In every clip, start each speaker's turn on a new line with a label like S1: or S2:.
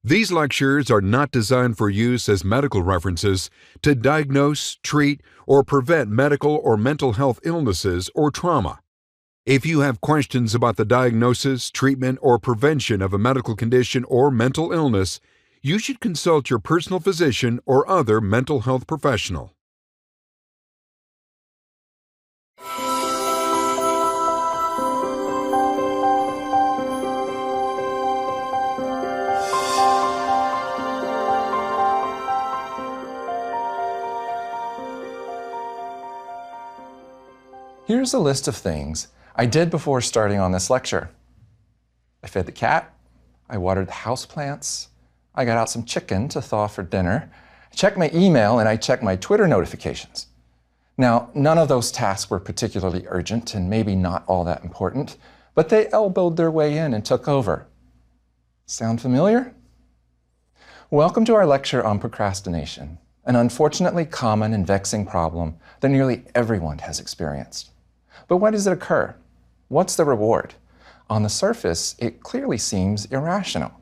S1: These lectures are not designed for use as medical references to diagnose, treat, or prevent medical or mental health illnesses or trauma. If you have questions about the diagnosis, treatment, or prevention of a medical condition or mental illness, you should consult your personal physician or other mental health professional.
S2: Here's a list of things I did before starting on this lecture. I fed the cat, I watered the houseplants, I got out some chicken to thaw for dinner, I checked my email, and I checked my Twitter notifications. Now, none of those tasks were particularly urgent and maybe not all that important, but they elbowed their way in and took over. Sound familiar? Welcome to our lecture on procrastination, an unfortunately common and vexing problem that nearly everyone has experienced. But why does it occur? What's the reward? On the surface, it clearly seems irrational.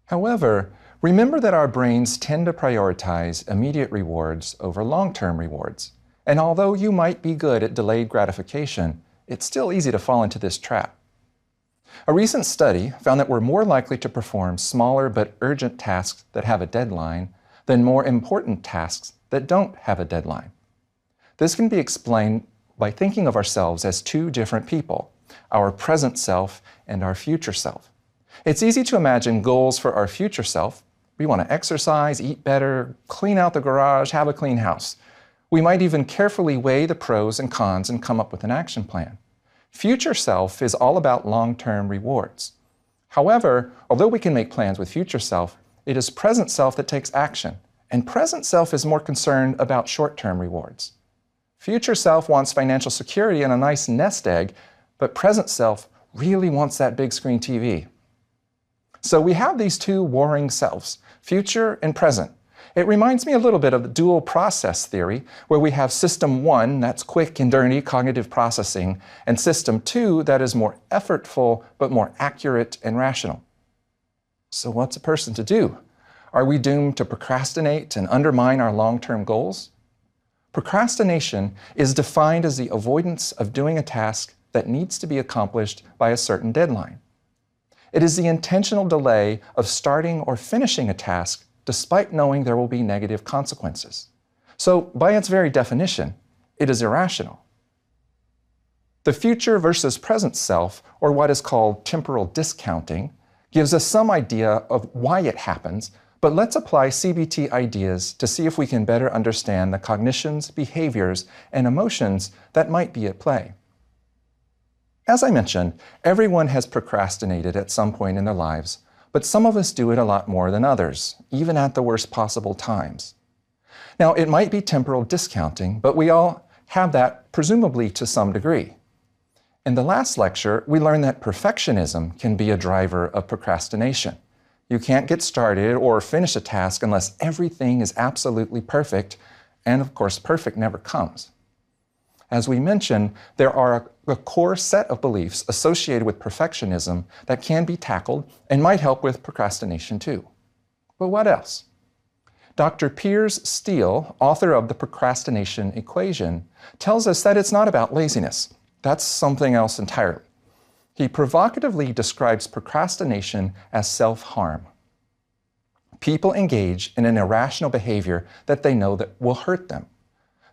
S2: However, remember that our brains tend to prioritize immediate rewards over long-term rewards. And although you might be good at delayed gratification, it's still easy to fall into this trap. A recent study found that we're more likely to perform smaller but urgent tasks that have a deadline than more important tasks that don't have a deadline. This can be explained by thinking of ourselves as two different people, our present self and our future self. It's easy to imagine goals for our future self. We want to exercise, eat better, clean out the garage, have a clean house. We might even carefully weigh the pros and cons and come up with an action plan. Future self is all about long-term rewards. However, although we can make plans with future self, it is present self that takes action, and present self is more concerned about short-term rewards. Future self wants financial security and a nice nest egg, but present self really wants that big screen TV. So we have these two warring selves, future and present. It reminds me a little bit of the dual process theory, where we have system 1, that's quick and dirty cognitive processing, and system 2, that is more effortful but more accurate and rational. So what's a person to do? Are we doomed to procrastinate and undermine our long-term goals? Procrastination is defined as the avoidance of doing a task that needs to be accomplished by a certain deadline. It is the intentional delay of starting or finishing a task despite knowing there will be negative consequences. So, by its very definition, it is irrational. The future versus present self, or what is called temporal discounting, gives us some idea of why it happens, but let's apply CBT ideas to see if we can better understand the cognitions, behaviors, and emotions that might be at play. As I mentioned, everyone has procrastinated at some point in their lives, but some of us do it a lot more than others, even at the worst possible times. Now, it might be temporal discounting, but we all have that presumably to some degree. In the last lecture, we learned that perfectionism can be a driver of procrastination. You can't get started or finish a task unless everything is absolutely perfect, and of course, perfect never comes. As we mentioned, there are a core set of beliefs associated with perfectionism that can be tackled and might help with procrastination too. But what else? Dr. Piers Steel, author of The Procrastination Equation, tells us that it's not about laziness. That's something else entirely. He provocatively describes procrastination as self-harm. People engage in an irrational behavior that they know that will hurt them.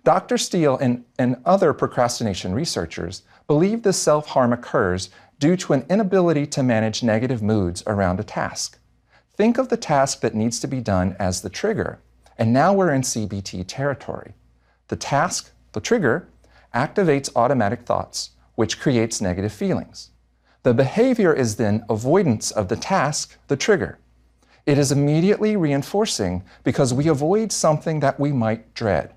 S2: Dr. Steele and other procrastination researchers believe this self-harm occurs due to an inability to manage negative moods around a task. Think of the task that needs to be done as the trigger, and now we're in CBT territory. The task, the trigger, activates automatic thoughts, which creates negative feelings. The behavior is then avoidance of the task, the trigger. It is immediately reinforcing because we avoid something that we might dread.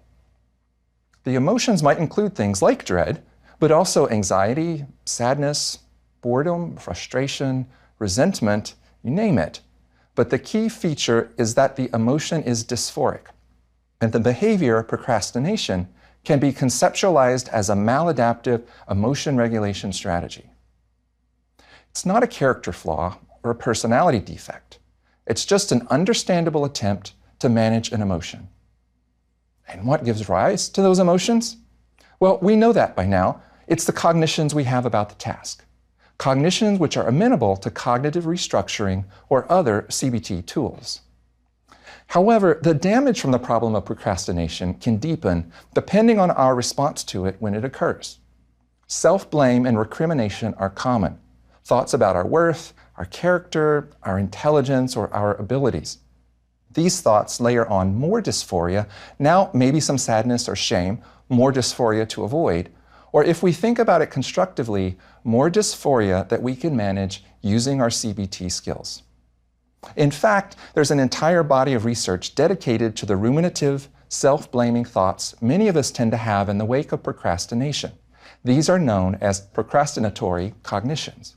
S2: The emotions might include things like dread, but also anxiety, sadness, boredom, frustration, resentment, you name it. But the key feature is that the emotion is dysphoric, and the behavior, procrastination, can be conceptualized as a maladaptive emotion regulation strategy. It's not a character flaw or a personality defect. It's just an understandable attempt to manage an emotion. And what gives rise to those emotions? Well, we know that by now. It's the cognitions we have about the task. Cognitions which are amenable to cognitive restructuring or other CBT tools. However, the damage from the problem of procrastination can deepen depending on our response to it when it occurs. Self-blame and recrimination are common. Thoughts about our worth, our character, our intelligence, or our abilities. These thoughts layer on more dysphoria, now maybe some sadness or shame, more dysphoria to avoid, or if we think about it constructively, more dysphoria that we can manage using our CBT skills. In fact, there's an entire body of research dedicated to the ruminative, self-blaming thoughts many of us tend to have in the wake of procrastination. These are known as procrastinatory cognitions.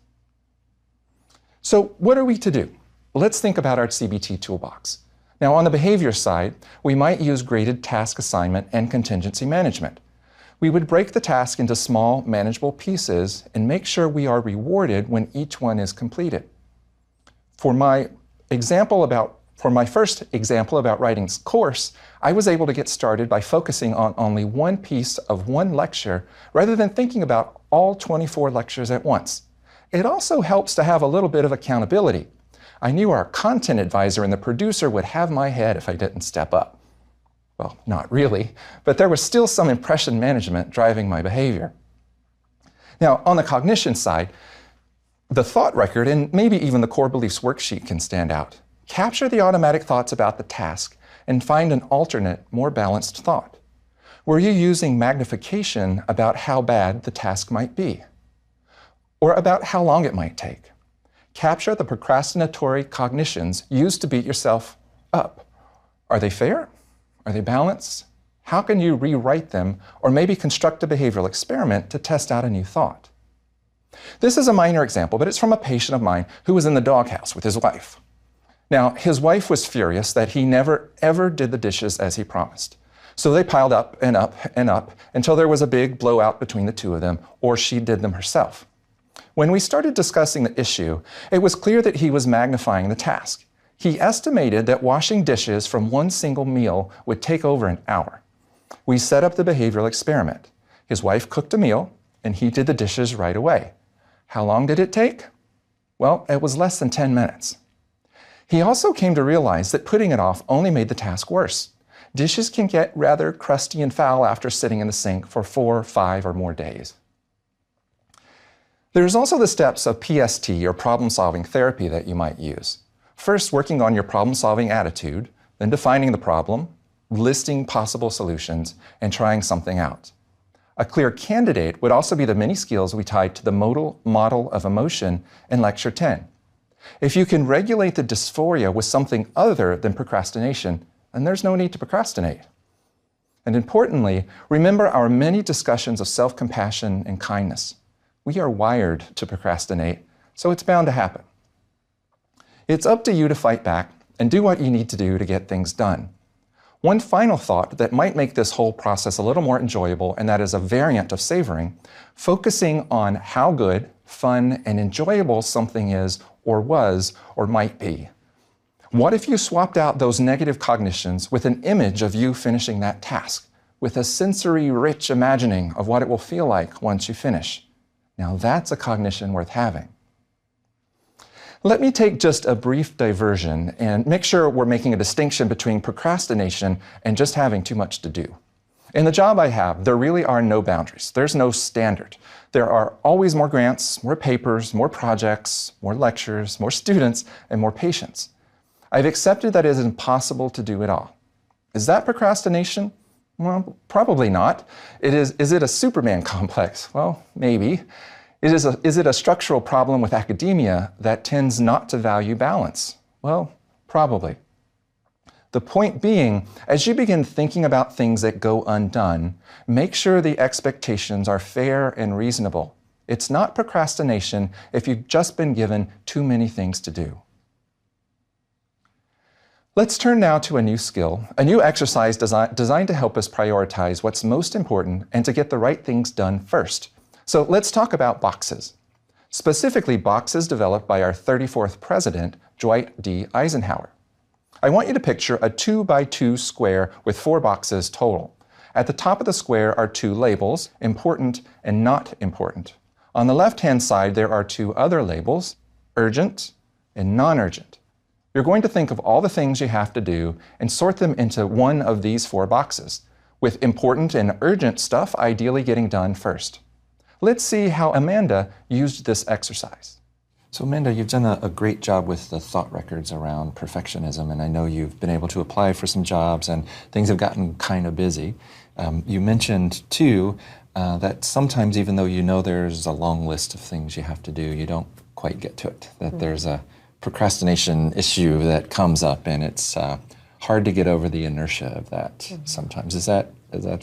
S2: So what are we to do? Let's think about our CBT toolbox. Now, on the behavior side, we might use graded task assignment and contingency management. We would break the task into small, manageable pieces and make sure we are rewarded when each one is completed. For my first example about writing course, I was able to get started by focusing on only one piece of one lecture rather than thinking about all 24 lectures at once. It also helps to have a little bit of accountability. I knew our content advisor and the producer would have my head if I didn't step up. Well, not really, but there was still some impression management driving my behavior. Now, on the cognition side, the thought record and maybe even the core beliefs worksheet can stand out. Capture the automatic thoughts about the task and find an alternate, more balanced thought. Were you using magnification about how bad the task might be? Or about how long it might take? Capture the procrastinatory cognitions used to beat yourself up. Are they fair? Are they balanced? How can you rewrite them or maybe construct a behavioral experiment to test out a new thought? This is a minor example, but it's from a patient of mine who was in the doghouse with his wife. Now, his wife was furious that he never ever did the dishes as he promised. So they piled up and up and up until there was a big blowout between the two of them, or she did them herself. When we started discussing the issue, it was clear that he was magnifying the task. He estimated that washing dishes from one single meal would take over an hour. We set up the behavioral experiment. His wife cooked a meal, and he did the dishes right away. How long did it take? Well, it was less than 10 minutes. He also came to realize that putting it off only made the task worse. Dishes can get rather crusty and foul after sitting in the sink for 4, 5, or more days. There's also the steps of PST, or problem-solving therapy, that you might use. First, working on your problem-solving attitude, then defining the problem, listing possible solutions, and trying something out. A clear candidate would also be the many skills we tied to the model of emotion in Lecture 10. If you can regulate the dysphoria with something other than procrastination, then there's no need to procrastinate. And importantly, remember our many discussions of self-compassion and kindness. We are wired to procrastinate, so it's bound to happen. It's up to you to fight back and do what you need to do to get things done. One final thought that might make this whole process a little more enjoyable, and that is a variant of savoring, focusing on how good, fun, and enjoyable something is, or was, or might be. What if you swapped out those negative cognitions with an image of you finishing that task, with a sensory-rich imagining of what it will feel like once you finish? Now that's a cognition worth having. Let me take just a brief diversion and make sure we're making a distinction between procrastination and just having too much to do. In the job I have, there really are no boundaries. There's no standard. There are always more grants, more papers, more projects, more lectures, more students, and more patients. I've accepted that it is impossible to do it all. Is that procrastination? Well, probably not. Is it a Superman complex? Well, maybe. Is it a structural problem with academia that tends not to value balance? Well, probably. The point being, as you begin thinking about things that go undone, make sure the expectations are fair and reasonable. It's not procrastination if you've just been given too many things to do. Let's turn now to a new skill, a new exercise designed to help us prioritize what's most important and to get the right things done first. So let's talk about boxes. Specifically, boxes developed by our 34th president, Dwight D. Eisenhower. I want you to picture a 2x2 square with 4 boxes total. At the top of the square are 2 labels, important and not important. On the left-hand side, there are 2 other labels, urgent and non-urgent. You're going to think of all the things you have to do and sort them into one of these 4 boxes, with important and urgent stuff ideally getting done first. Let's see how Amanda used this exercise. So Amanda, you've done a great job with the thought records around perfectionism, and I know you've been able to apply for some jobs and things have gotten kind of busy. You mentioned too that sometimes even though you know there's a long list of things you have to do, you don't quite get to it, that there's a procrastination issue that comes up and it's hard to get over the inertia of that sometimes. Is that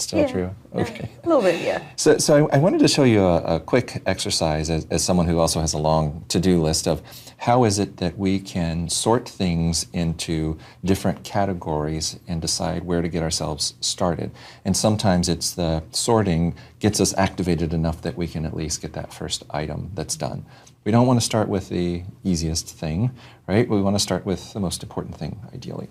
S2: still true? Okay.
S3: A little bit, yeah.
S2: So I wanted to show you a quick exercise as someone who also has a long to-do list of how is it that we can sort things into different categories and decide where to get ourselves started. And sometimes it's the sorting gets us activated enough that we can at least get that first item that's done. We don't want to start with the easiest thing, right? We want to start with the most important thing, ideally.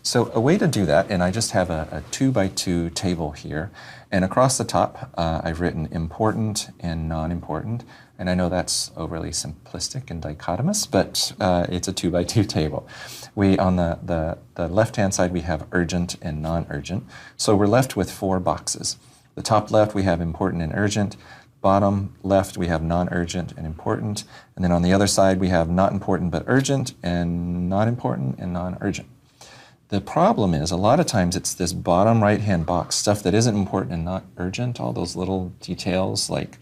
S2: So a way to do that, and I just have a 2x2 table here, and across the top I've written important and non-important, and I know that's overly simplistic and dichotomous, but it's a 2x2 table. On the left-hand side we have urgent and non-urgent, so we're left with 4 boxes. The top left we have important and urgent, bottom left we have non-urgent and important, and then on the other side we have not important but urgent and not important and non-urgent. The problem is, a lot of times it's this bottom right-hand box, stuff that isn't important and not urgent, all those little details like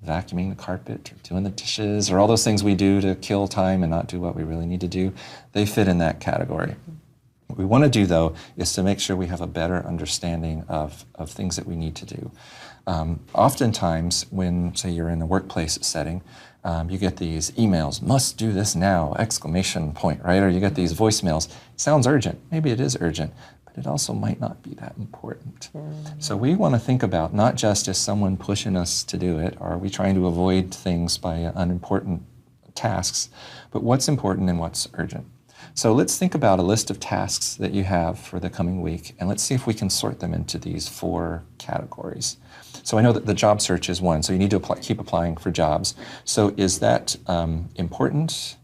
S2: vacuuming the carpet or doing the dishes or all those things we do to kill time and not do what we really need to do, they fit in that category. What we want to do, though, is to make sure we have a better understanding of things that we need to do. Oftentimes, when, say, you're in a workplace setting, you get these emails, must do this now, exclamation point, right? Or you get these voicemails, sounds urgent. Maybe it is urgent, but it also might not be that important. So we want to think about not just as someone pushing us to do it, or are we trying to avoid things by unimportant tasks, but what's important and what's urgent. So let's think about a list of tasks that you have for the coming week, and let's see if we can sort them into these 4 categories. So I know that the job search is one, so you need to keep applying for jobs. So is that important?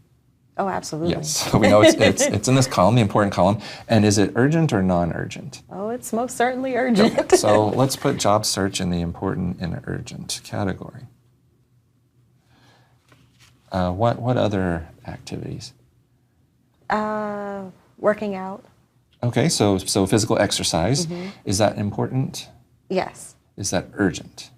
S3: Oh, absolutely.
S2: Yes, so we know it's in this column, the important column. And is it urgent or non-urgent?
S3: Oh, it's most certainly urgent.
S2: Okay, so let's put job search in the important and urgent category. What other activities?
S3: Working out.
S2: Okay, so physical exercise. Is that important?
S3: Yes.
S2: Is that urgent?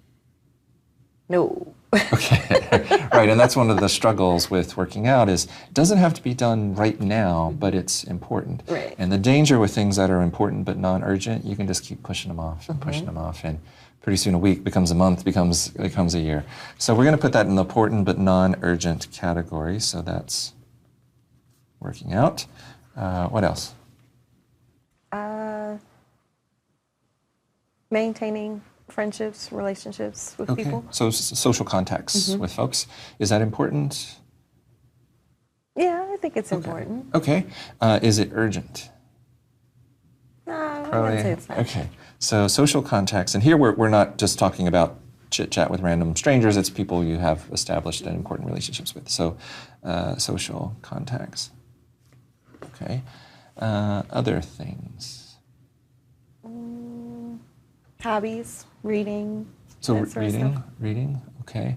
S3: No.
S2: Okay, right, and that's one of the struggles with working out is it doesn't have to be done right now, but it's important.
S3: Right.
S2: And the danger with things that are important but non-urgent, you can just keep pushing them off and pushing them off, and pretty soon a week becomes a month, becomes a year. So we're going to put that in the important but non-urgent category, so that's working out. What else?
S3: Maintaining friendships, relationships with people.
S2: So social contacts with folks. Is that important?
S3: Yeah, I think it's important.
S2: Okay. Is it urgent?
S3: No, I wouldn't say it's not.
S2: Okay. So social contacts, and here we're not just talking about chit-chat with random strangers, it's people you have established and important relationships with. So social contacts. Okay. Other things.
S3: Hobbies, reading.
S2: So reading, okay.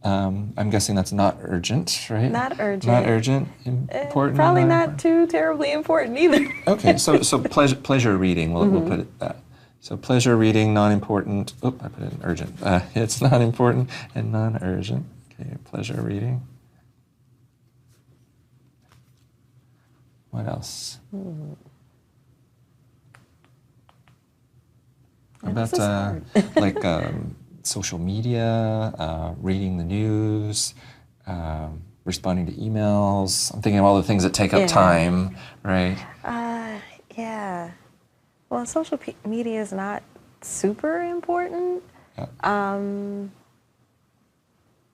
S2: I'm guessing that's not urgent, right?
S3: Not urgent.
S2: Not urgent, important?
S3: Probably not too terribly important either.
S2: Okay, so pleasure reading, we'll put it that. So pleasure reading, non-important. I put it in urgent. It's not important and non-urgent. Okay, pleasure reading. What else? How about like social media, reading the news, responding to emails? I'm thinking of all the things that take up time, right?
S3: Yeah. Well, social media is not super important, and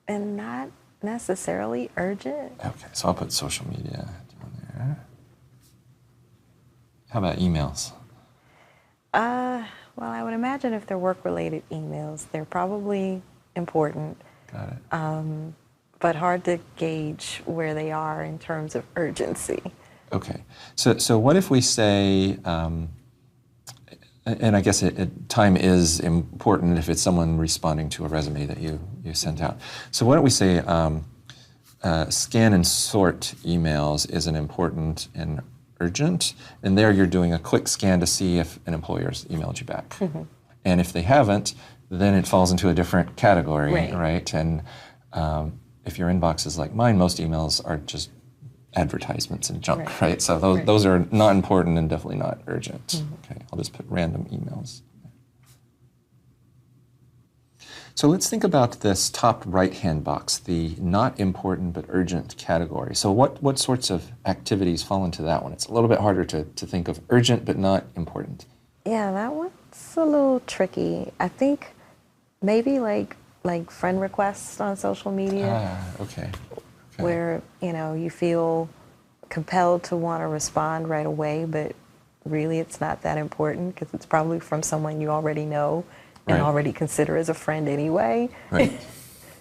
S3: not necessarily urgent.
S2: Okay, so I'll put social media down there. How about emails?
S3: Well, I would imagine if they're work-related emails, they're probably important,
S2: Got it.
S3: but hard to gauge where they are in terms of urgency.
S2: Okay. So what if we say, and I guess time is important if it's someone responding to a resume that you sent out. So why don't we say scan and sort emails isn't important and urgent, and there you're doing a quick scan to see if an employer's emailed you back. Mm-hmm. And if they haven't, then it falls into a different category, right? And if your inbox is like mine, most emails are just advertisements and junk, right? So those are not important and definitely not urgent. Mm-hmm. Okay, I'll just put random emails. So let's think about this top right-hand box, the not important but urgent category. So what sorts of activities fall into that one? It's a little bit harder to think of urgent but not important.
S3: Yeah, that one's a little tricky. I think maybe like friend requests on social media.
S2: Okay.
S3: Where, you feel compelled to want to respond right away, but really it's not that important because it's probably from someone you already know and already consider as a friend anyway.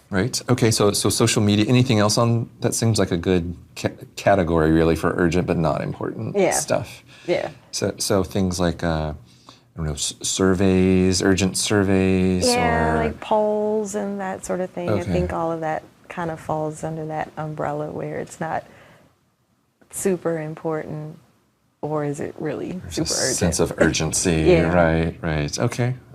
S2: Right. Okay, so social media, anything else on that seems like a good category really for urgent but not important stuff.
S3: Yeah.
S2: So things like, surveys, urgent surveys.
S3: Yeah,
S2: or
S3: like polls and that sort of thing.
S2: Okay.
S3: I think all of that kind of falls under that umbrella where it's not super important, or is it really super urgent?
S2: Sense of urgency. Right.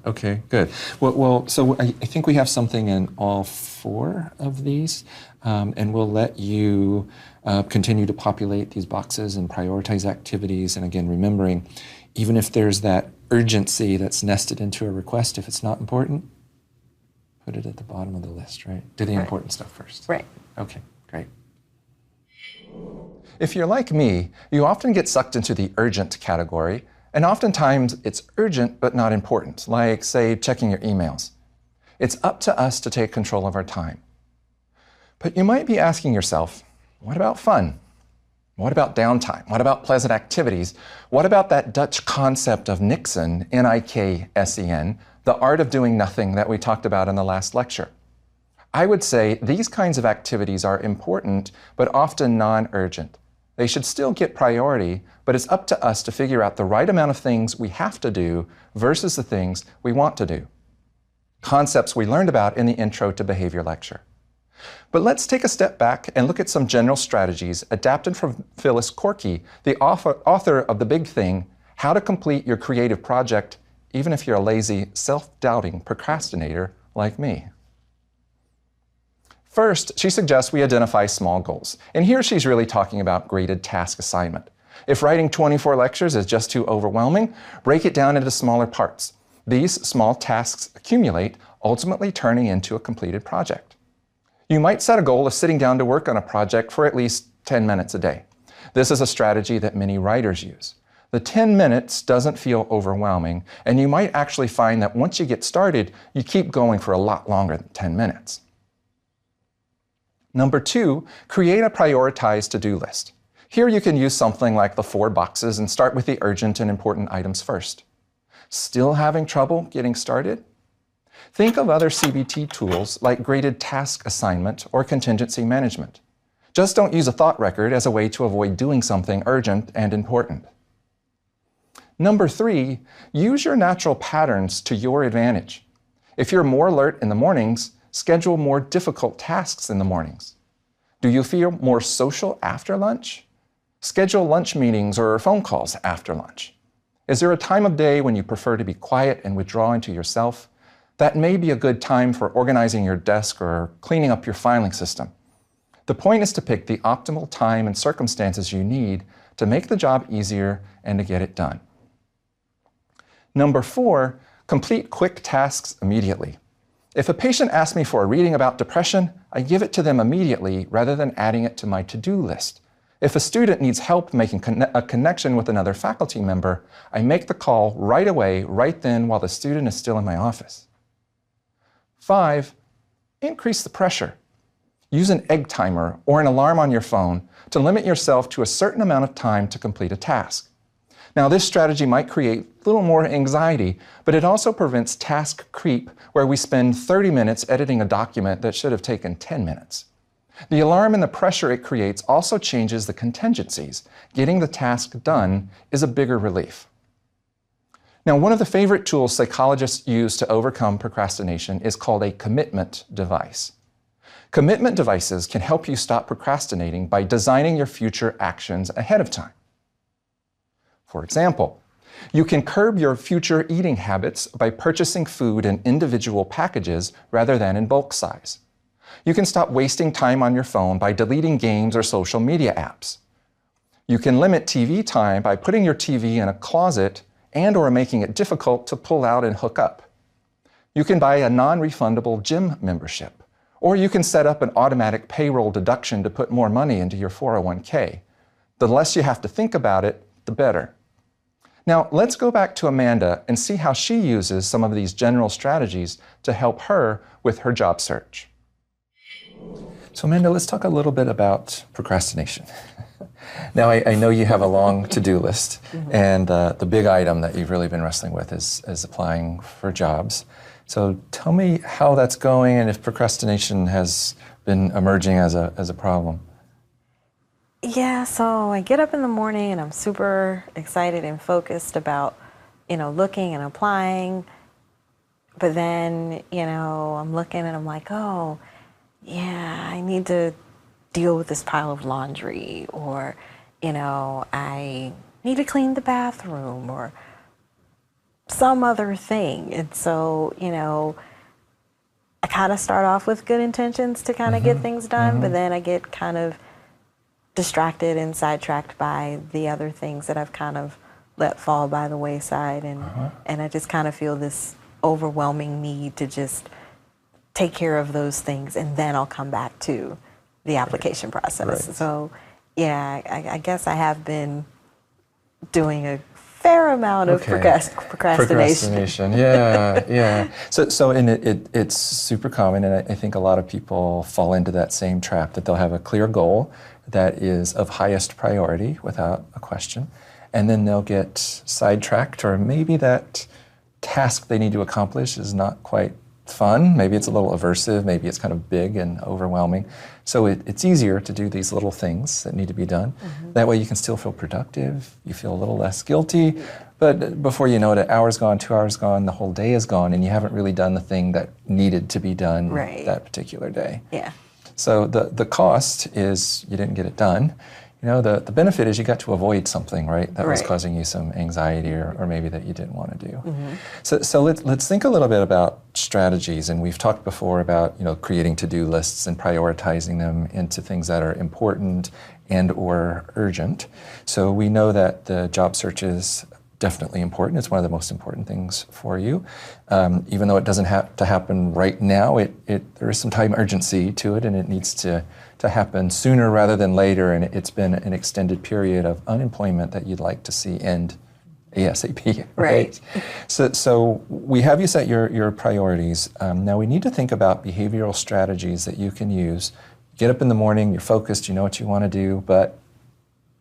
S2: Okay, good. Well, so I think we have something in all four of these, and we'll let you continue to populate these boxes and prioritize activities. And again, remembering, even if there's that urgency that's nested into a request, if it's not important, put it at the bottom of the list, right? Do the important stuff first.
S3: Right.
S2: Okay, great. If you're like me, you often get sucked into the urgent category, and oftentimes it's urgent but not important, like, say, checking your emails. It's up to us to take control of our time. But you might be asking yourself, what about fun? What about downtime? What about pleasant activities? What about that Dutch concept of Niksen, Niksen, the art of doing nothing that we talked about in the last lecture? I would say these kinds of activities are important, but often non-urgent. They should still get priority, but it's up to us to figure out the right amount of things we have to do versus the things we want to do. Concepts we learned about in the Intro to Behavior lecture. But let's take a step back and look at some general strategies adapted from Phyllis Corky, the author of The Big Thing, How to Complete Your Creative Project, even if you're a lazy, self-doubting procrastinator like me. First, she suggests we identify small goals. And here she's really talking about graded task assignment. If writing 24 lectures is just too overwhelming, break it down into smaller parts. These small tasks accumulate, ultimately turning into a completed project. You might set a goal of sitting down to work on a project for at least 10 minutes a day. This is a strategy that many writers use. The 10 minutes doesn't feel overwhelming, and you might actually find that once you get started, you keep going for a lot longer than 10 minutes. Number 2, create a prioritized to-do list. Here you can use something like the 4 boxes and start with the urgent and important items first. Still having trouble getting started? Think of other CBT tools like graded task assignment or contingency management. Just don't use a thought record as a way to avoid doing something urgent and important. Number 3, use your natural patterns to your advantage. If you're more alert in the mornings, schedule more difficult tasks in the mornings. Do you feel more social after lunch? Schedule lunch meetings or phone calls after lunch. Is there a time of day when you prefer to be quiet and withdraw into yourself? That may be a good time for organizing your desk or cleaning up your filing system. The point is to pick the optimal time and circumstances you need to make the job easier and to get it done. Number 4, complete quick tasks immediately. If a patient asks me for a reading about depression, I give it to them immediately rather than adding it to my to-do list. If a student needs help making a connection with another faculty member, I make the call right away, right then, while the student is still in my office. 5, increase the pressure. Use an egg timer or an alarm on your phone to limit yourself to a certain amount of time to complete a task. Now, this strategy might create a little more anxiety, but it also prevents task creep, where we spend 30 minutes editing a document that should have taken 10 minutes. The alarm and the pressure it creates also changes the contingencies. Getting the task done is a bigger relief. Now, one of the favorite tools psychologists use to overcome procrastination is called a commitment device. Commitment devices can help you stop procrastinating by designing your future actions ahead of time. For example, you can curb your future eating habits by purchasing food in individual packages rather than in bulk size. You can stop wasting time on your phone by deleting games or social media apps. You can limit TV time by putting your TV in a closet and/or making it difficult to pull out and hook up. You can buy a non-refundable gym membership, or you can set up an automatic payroll deduction to put more money into your 401k. The less you have to think about it, the better. Now, let's go back to Amanda and see how she uses some of these general strategies to help her with her job search. So Amanda, let's talk a little bit about procrastination. Now, I know you have a long to-do list, and the big item that you've really been wrestling with is applying for jobs. So tell me how that's going and if procrastination has been emerging as a problem.
S3: Yeah, so I get up in the morning and I'm super excited and focused about, looking and applying. But then, I'm looking and I'm like, oh, yeah, I need to deal with this pile of laundry, or, I need to clean the bathroom, or some other thing. And so, I kind of start off with good intentions to kind of get things done, but then I get kind of distracted and sidetracked by the other things that I've kind of let fall by the wayside, and I just kind of feel this overwhelming need to just take care of those things, and then I'll come back to the application process.
S2: Right.
S3: So, yeah, I guess I have been doing a fair amount of procrastination.
S2: Yeah. So and it's super common, and I think a lot of people fall into that same trap, that they'll have a clear goal that is of highest priority without a question, and then they'll get sidetracked, or maybe that task they need to accomplish is not quite fun. Maybe it's a little aversive, maybe it's kind of big and overwhelming. So it's easier to do these little things that need to be done. That way you can still feel productive, you feel a little less guilty, but before you know it, an hour's gone, 2 hours gone, the whole day is gone, and you haven't really done the thing that needed to be done that particular day.
S3: Yeah.
S2: So the cost is you didn't get it done. The benefit is you got to avoid something, right? That was causing you some anxiety, or maybe that you didn't want to do. So let's think a little bit about strategies. And we've talked before about creating to-do lists and prioritizing them into things that are important and or urgent. So we know that the job search is definitely important. It's one of the most important things for you. Even though it doesn't have to happen right now, there is some time urgency to it, and it needs to happen sooner rather than later, and it's been an extended period of unemployment that you'd like to see end ASAP. Right. So we have you set your priorities. Now we need to think about behavioral strategies that you can use. Get up in the morning, you're focused, you know what you want to do, but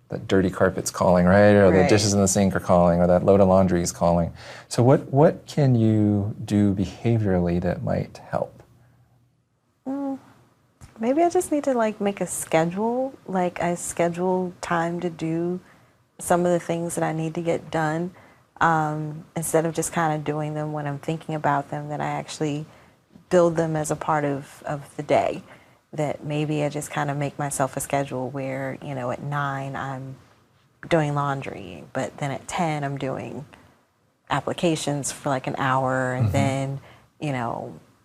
S2: that dirty carpet's calling, right? Or the dishes in the sink are calling, or that load of laundry is calling. So what can you do behaviorally that might help?
S3: Maybe I just need to make a schedule. I schedule time to do some of the things that I need to get done, instead of just kind of doing them when I'm thinking about them, that I actually build them as a part of the day. That maybe I just kind of make myself a schedule where, at 9 I'm doing laundry, but then at 10 I'm doing applications for an hour, and then,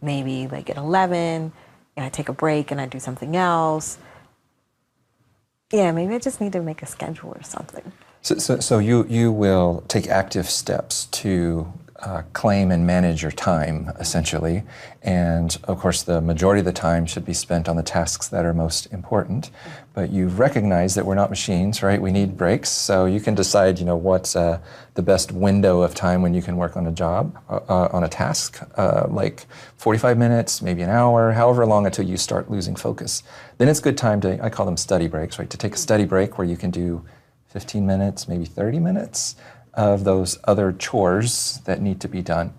S3: maybe at 11, I take a break and I do something else. Yeah, maybe I just need to make a schedule or something.
S2: So you will take active steps to claim and manage your time, essentially. And of course, the majority of the time should be spent on the tasks that are most important. But you recognize that we're not machines, right? We need breaks. So you can decide, what's the best window of time when you can work on a job, on a task, 45 minutes, maybe an hour, however long until you start losing focus. Then it's a good time to, I call them study breaks, right? To take a study break where you can do 15 minutes, maybe 30 minutes of those other chores that need to be done.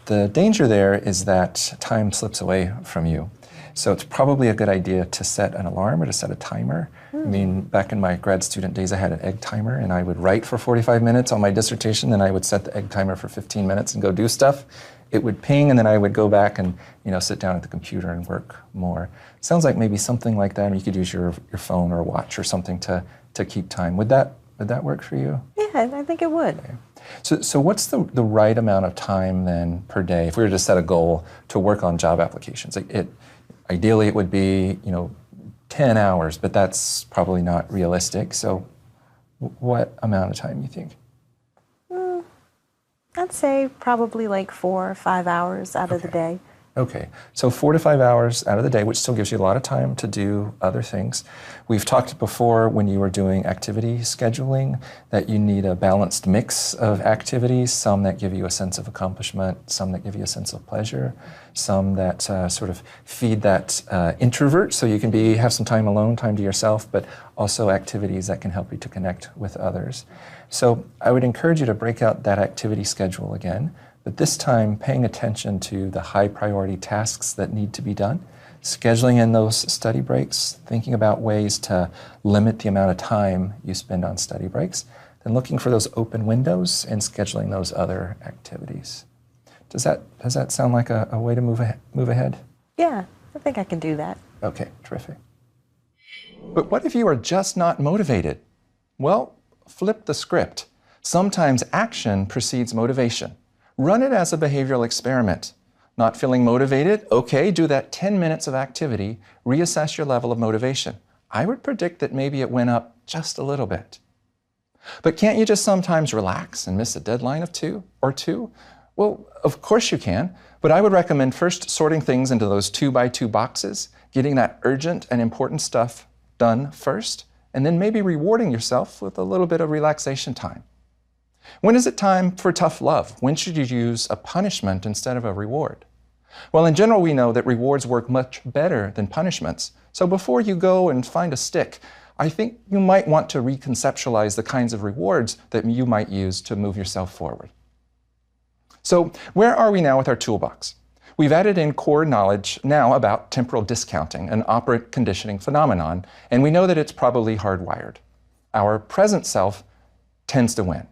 S2: The danger there is that time slips away from you. So it's probably a good idea to set an alarm or to set a timer. I mean, back in my grad student days, I had an egg timer, and I would write for 45 minutes on my dissertation, then I would set the egg timer for 15 minutes and go do stuff. It would ping, and then I would go back and sit down at the computer and work more. Sounds like maybe something like that, or you could use your phone or a watch or something to keep time. Would that work for you?
S3: Yeah, I think it would.
S2: Okay. So what's the right amount of time then per day, if we were to set a goal to work on job applications? Ideally, it would be 10 hours, but that's probably not realistic. So what amount of time do you think?
S3: I'd say probably like 4 or 5 hours out of the day.
S2: Okay, so 4 to 5 hours out of the day, which still gives you a lot of time to do other things. We've talked before when you were doing activity scheduling that you need a balanced mix of activities, some that give you a sense of accomplishment, some that give you a sense of pleasure, some that sort of feed that introvert so you can have some time alone, time to yourself, but also activities that can help you to connect with others. So I would encourage you to break out that activity schedule again, but this time paying attention to the high priority tasks that need to be done, scheduling in those study breaks, thinking about ways to limit the amount of time you spend on study breaks, then looking for those open windows and scheduling those other activities. Does that sound like a way to move ahead?
S3: Yeah, I think I can do that.
S2: Okay, terrific. But what if you are just not motivated? Well, flip the script. Sometimes action precedes motivation. Run it as a behavioral experiment. Not feeling motivated? Okay, do that 10 minutes of activity, reassess your level of motivation. I would predict that maybe it went up just a little bit. But can't you just sometimes relax and miss a deadline of two? Well, of course you can, but I would recommend first sorting things into those 2x2 boxes, getting that urgent and important stuff done first, and then maybe rewarding yourself with a little bit of relaxation time. When is it time for tough love? When should you use a punishment instead of a reward? Well, in general, we know that rewards work much better than punishments. So before you go and find a stick, I think you might want to reconceptualize the kinds of rewards that you might use to move yourself forward. So where are we now with our toolbox? We've added in core knowledge now about temporal discounting, an operant conditioning phenomenon, and we know that it's probably hardwired. Our present self tends to win.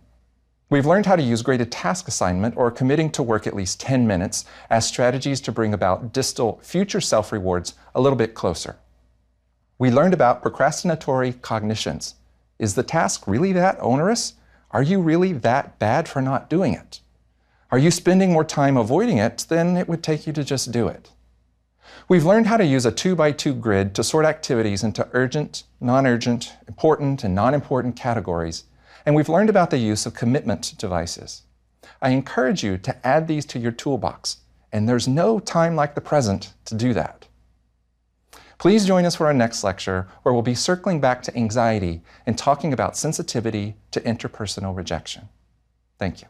S2: We've learned how to use graded task assignment or committing to work at least 10 minutes as strategies to bring about distal future self-rewards a little bit closer. We learned about procrastinatory cognitions. Is the task really that onerous? Are you really that bad for not doing it? Are you spending more time avoiding it than it would take you to just do it? We've learned how to use a 2x2 grid to sort activities into urgent, non-urgent, important, and non-important categories. And we've learned about the use of commitment devices. I encourage you to add these to your toolbox, and there's no time like the present to do that. Please join us for our next lecture, where we'll be circling back to anxiety and talking about sensitivity to interpersonal rejection. Thank you.